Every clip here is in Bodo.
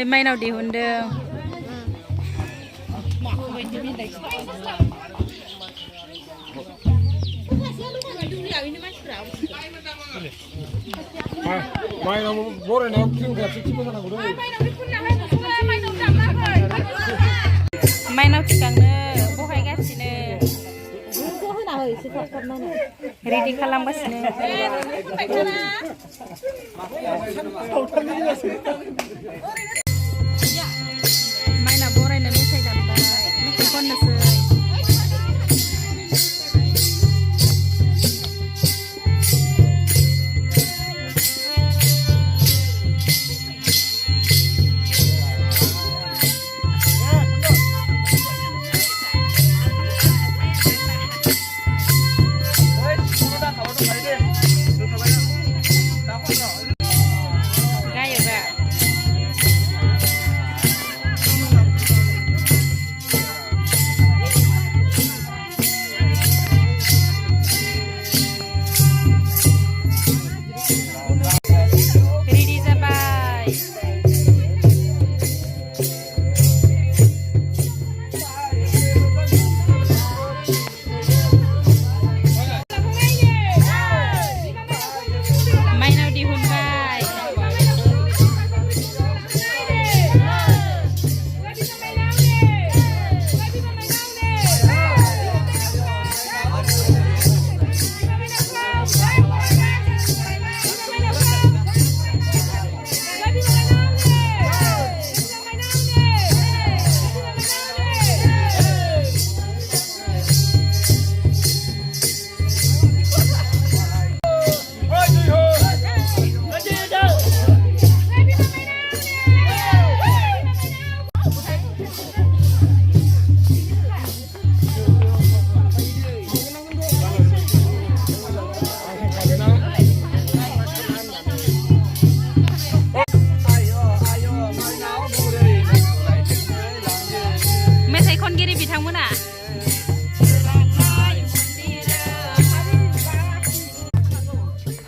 माइनाव दिहुनदों माइनाव बरायनायाव क्रिम गाबसिबो जानांगौ दै माइनाव थिखांनो बहायगासिनो रेडि खालामगासिनो माइनाव बरायनो मेथाइ दामबाय मेथाइ खननोसै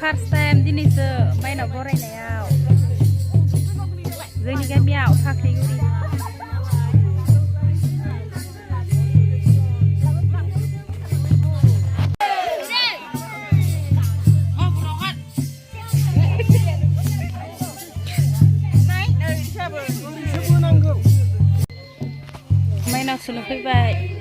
फार्स्ट टाइम दिनैसो माइनाव बरायनायाव जोंनि गामियाव फाख्रिगुरि माइनाव सुनो फैबाय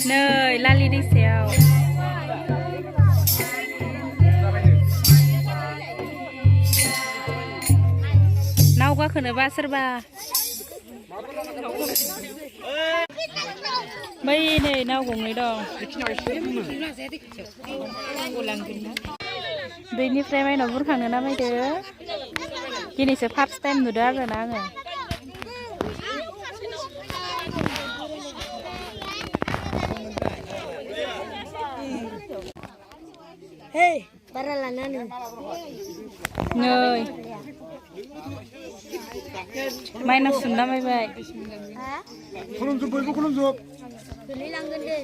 नै लालि दैसायाव नाव गाखोनोबा सोरबा बै नै नाव गंनै दं दैनिफ्राय माइनाव बुरखांनो नामायदो दिनैसो फार्स्ट टाइम नुदों आरोना आङो बारा लानानै नै माइनाव सुनो नामायबाय खुलुमजोब बयबो खुलुमजोब गोलैलांगोन दे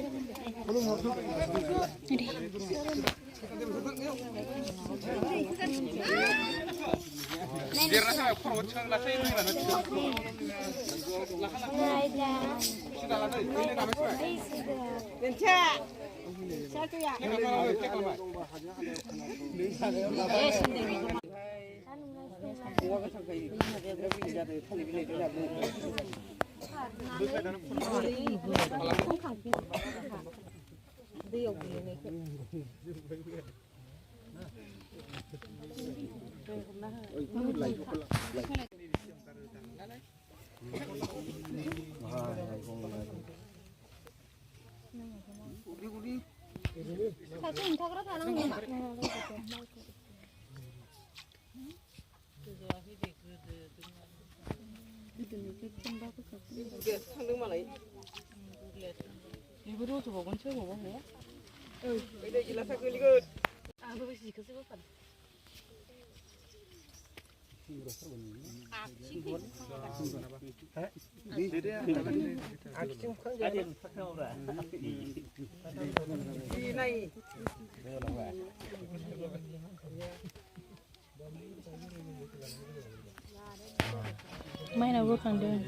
ไม่เราบุกขังเดิน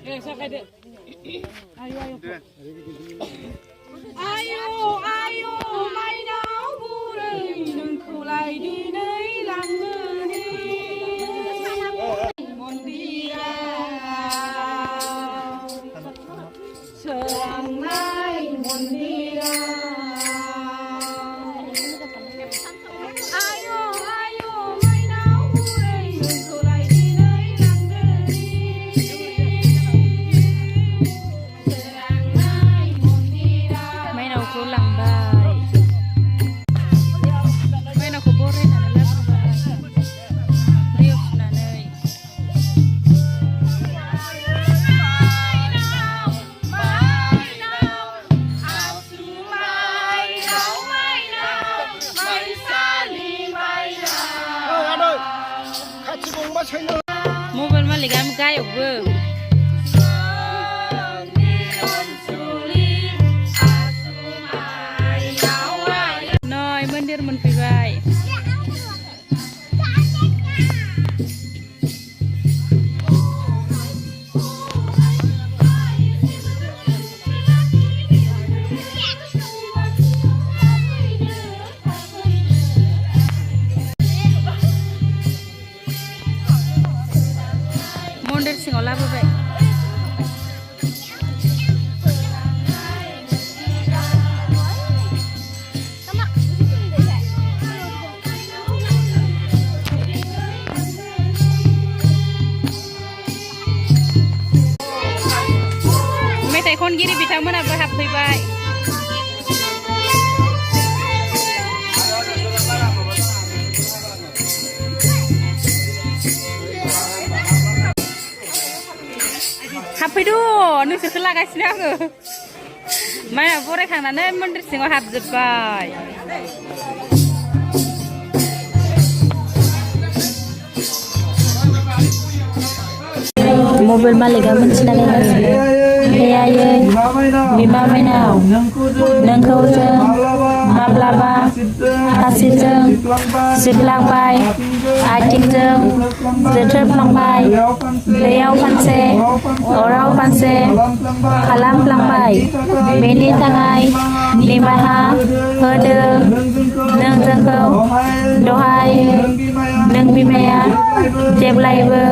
Ayo mai náo vui đừng khổ lại đi nơi làng mưa đi mòn đi ra chờ làng mai mòn đi ra ayo mai náo vui đừng khổ lại đi nơi làng mưa đi chờ làng mai mòn đi ra ไม่เราคุหลังบ่ายไม่เราคุโบเรนอะไรแล้วเรียกนะเนยโมเป็นมาลิกามใกล้อบเบิ้มน้อยมันเดือดมันไปไว้มอนเดือดสิงห์ลาบไปไม่แต่คนกี่ได้ไปทำมันอะไรหับไปไปหับไปดูนึกสึกขึ้นลากไอ้สินะเออไม่นะพวกไอ้ข้างนั้นเนี่ยมันสิ่งว่าหับจะไปmobil malika mencintai Hei lima mainau nengkau je mablaba hasil je siplang bai acing je zeter plang bai leo panse orau panse kalam plang bai beni tangai lima ha herde neng jengkau dohai neng bimea jeb laibe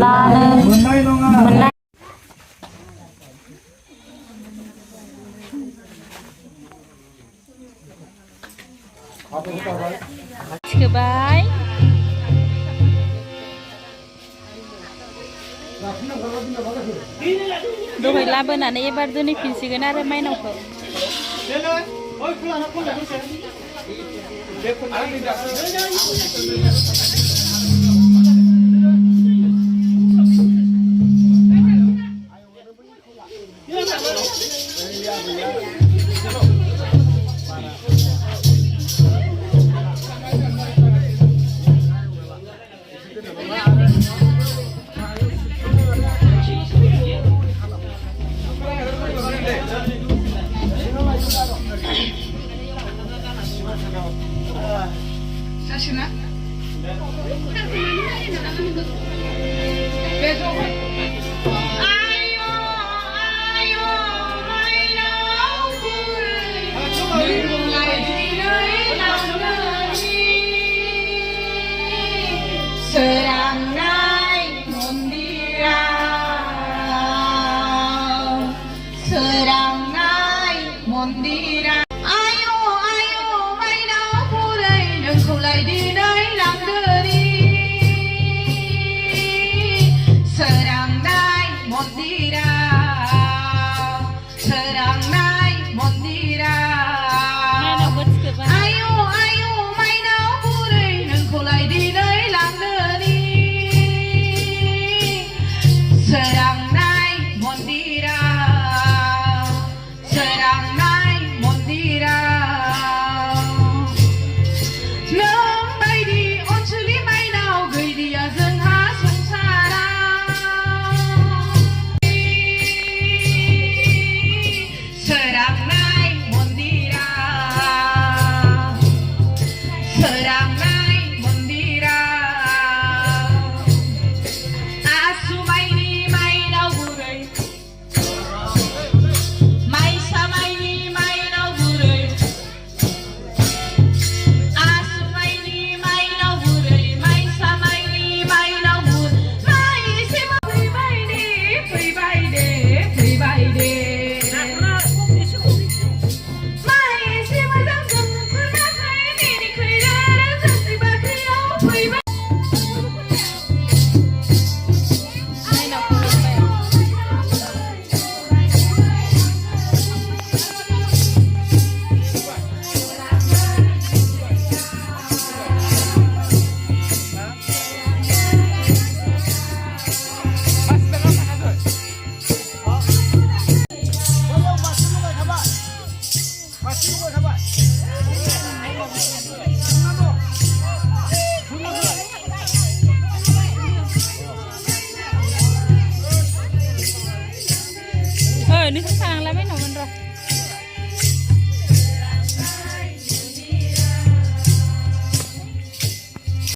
lana menai Goodbye. Dohai labonan ebar doni pinsigan are mainau ko. Serang naik mondira, serang naik mondira. Ayo mai nào vui đây, đừng khổ lại đi nơi làm đời đi. नोंसोर थांलाबाय नंगोन र'